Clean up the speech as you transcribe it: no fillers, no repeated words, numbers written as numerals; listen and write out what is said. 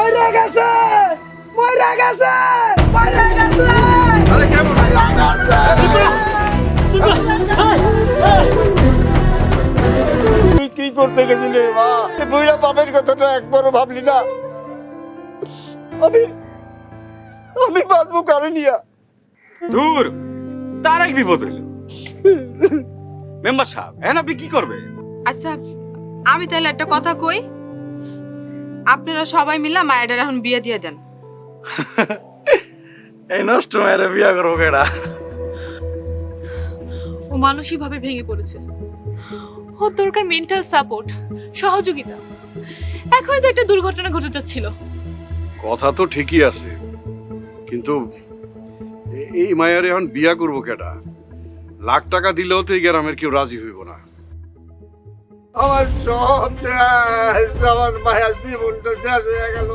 মইরা গেছে মইরা গেছে মইরা গেছে আরে কেমন মইরা গেছে তুই কি করতে গেছিলি রে মা এই বুইরা বাপের কথাটা একবারও ভাবলি না আমি আমি বাঁচবো কারে নিয়া দূর তার এক বিপদ হইল মেম্বার সাহেব এখন আপনি কি করবে আচ্ছা আমি তাহলে একটা কথা কই আপনারা সবাই মিলে মায়ের এখন বিয়ে দিয়ে দেন এই নষ্ট মায়ের বিয়া করবো কেডা ও মানসিকভাবে ভেঙে পড়েছে ওর দরকার মেন্টাল সাপোর্ট সহযোগিতা এখনই তো একটা দুর্ঘটনা ঘটে যাচ্ছিল কথা তো ঠিকই আছে কিন্তু এই মায়ের এখন বিয়া করবো কেডা লাখ টাকা দিলেও তো এই গ্রামের কেউ রাজি হইব না আমার সব শেষ আমার মায়ের জীবনটা শেষ হয়ে গেল